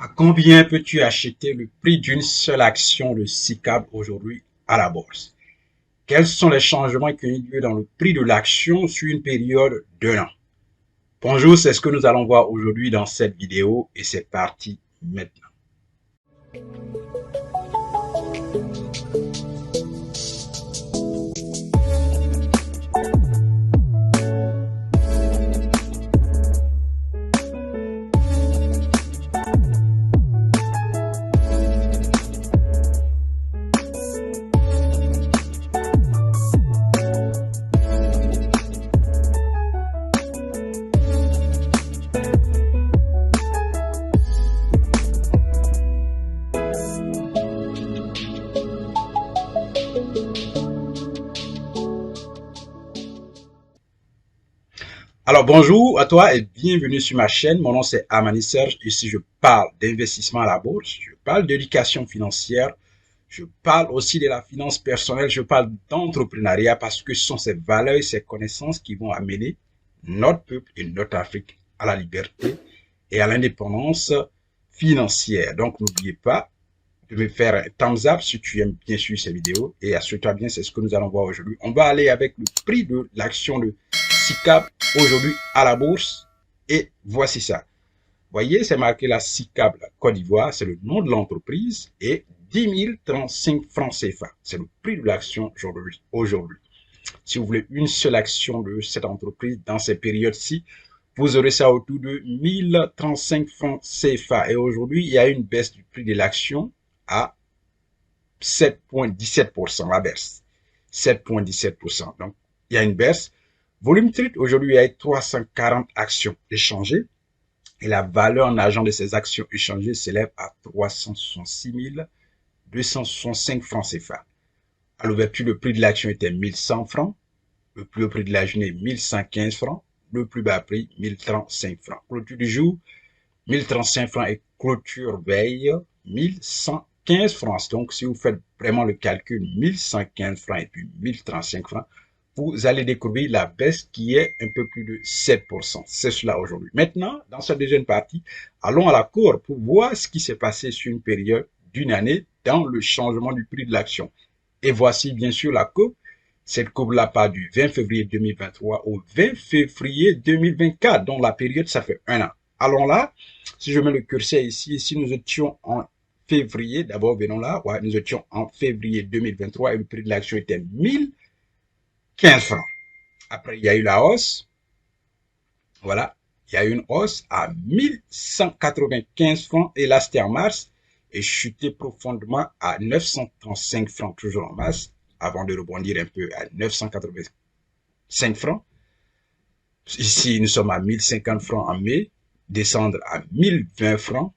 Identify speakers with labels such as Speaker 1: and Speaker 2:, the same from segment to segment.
Speaker 1: À combien peux-tu acheter le prix d'une seule action de SICAV aujourd'hui à la bourse? Quels sont les changements qui ont eu lieu dans le prix de l'action sur une période d'un an? Bonjour, c'est ce que nous allons voir aujourd'hui dans cette vidéo et c'est parti maintenant. Alors bonjour à toi et bienvenue sur ma chaîne. Mon nom c'est Amani Serge. Ici je parle d'investissement à la bourse, je parle d'éducation financière, je parle aussi de la finance personnelle, je parle d'entrepreneuriat parce que ce sont ces valeurs et ces connaissances qui vont amener notre peuple et notre Afrique à la liberté et à l'indépendance financière. Donc n'oubliez pas de me faire un thumbs up si tu aimes bien sûr ces vidéos et assure-toi bien, c'est ce que nous allons voir aujourd'hui. On va aller avec le prix de l'action de SICAV aujourd'hui à la bourse et voici ça. Voyez, c'est marqué la SICAV Côte d'Ivoire, c'est le nom de l'entreprise et 10 035 francs CFA. C'est le prix de l'action aujourd'hui. Si vous voulez une seule action de cette entreprise dans ces périodes-ci, vous aurez ça autour de 1035 francs CFA. Et aujourd'hui, il y a une baisse du prix de l'action à 7,17%, la baisse. 7,17%. Donc, il y a une baisse. Volume trade, aujourd'hui, il y a 340 actions échangées. Et la valeur en argent de ces actions échangées s'élève à 366 265 francs CFA. À l'ouverture, le prix de l'action était 1100 francs. Le plus haut prix de la journée, 1115 francs. Le plus bas prix, 1035 francs. Clôture du jour, 1035 francs et clôture veille, 1115 francs. Donc, si vous faites vraiment le calcul, 1115 francs et puis 1035 francs, vous allez découvrir la baisse qui est un peu plus de 7%. C'est cela aujourd'hui. Maintenant, dans cette deuxième partie, allons à la cour pour voir ce qui s'est passé sur une période d'une année dans le changement du prix de l'action. Et voici bien sûr la courbe. Cette courbe-là part du 20 février 2023 au 20 février 2024. Donc la période, ça fait un an. Allons là. Si je mets le curseur ici, si nous étions en février, d'abord venons là, ouais, nous étions en février 2023 et le prix de l'action était 1015 francs. Après, il y a eu la hausse. Voilà, il y a eu une hausse à 1195 francs et là, c'était en mars et chuté profondément à 935 francs, toujours en mars, avant de rebondir un peu à 985 francs. Ici, nous sommes à 1050 francs en mai, descendre à 1020 francs,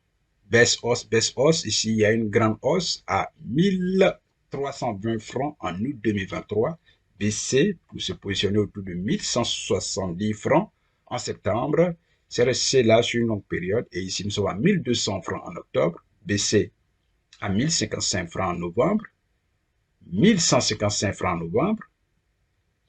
Speaker 1: baisse, hausse, baisse, hausse. Ici, il y a une grande hausse à 1320 francs en août 2023, baissé pour se positionner autour de 1170 francs en septembre. C'est resté là sur une longue période et ici, nous sommes à 1200 francs en octobre, baissé à 1055 francs en novembre, 1155 francs en novembre,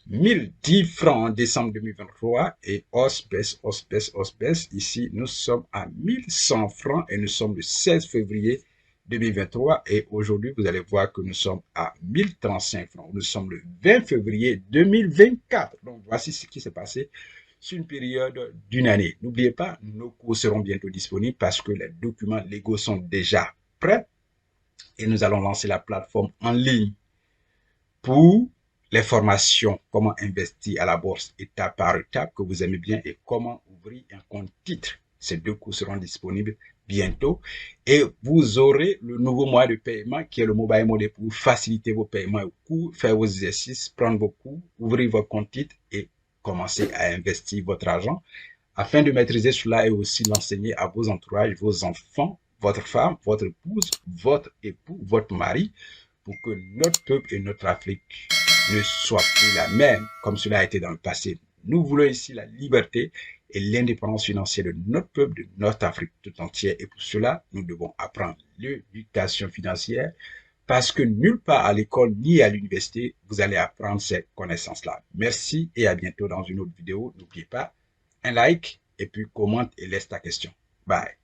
Speaker 1: 1010 francs en décembre 2023 et hausse, baisse, hausse, baisse, hausse, baisse. Ici, nous sommes à 1100 francs et nous sommes le 16 février 2023 et aujourd'hui, vous allez voir que nous sommes à 1035 francs. Nous sommes le 20 février 2024. Donc, voici ce qui s'est passé sur une période d'une année. N'oubliez pas, nos cours seront bientôt disponibles parce que les documents légaux sont déjà prêts et nous allons lancer la plateforme en ligne pour les formations, comment investir à la bourse étape par étape que vous aimez bien et comment ouvrir un compte titre. Ces deux cours seront disponibles bientôt et vous aurez le nouveau moyen de paiement qui est le mobile money pour faciliter vos paiements au cours, faire vos exercices, prendre vos cours, ouvrir votre compte titre et commencer à investir votre argent afin de maîtriser cela et aussi l'enseigner à vos entourages, vos enfants, votre femme, votre épouse, votre époux, votre mari pour que notre peuple et notre Afrique ne soient plus la même comme cela a été dans le passé. Nous voulons ici la liberté et l'indépendance financière de notre peuple, de notre Afrique tout entière. Et pour cela, nous devons apprendre l'éducation financière parce que nulle part à l'école ni à l'université, vous allez apprendre ces connaissances-là. Merci et à bientôt dans une autre vidéo. N'oubliez pas un like et puis commente et laisse ta question. Bye.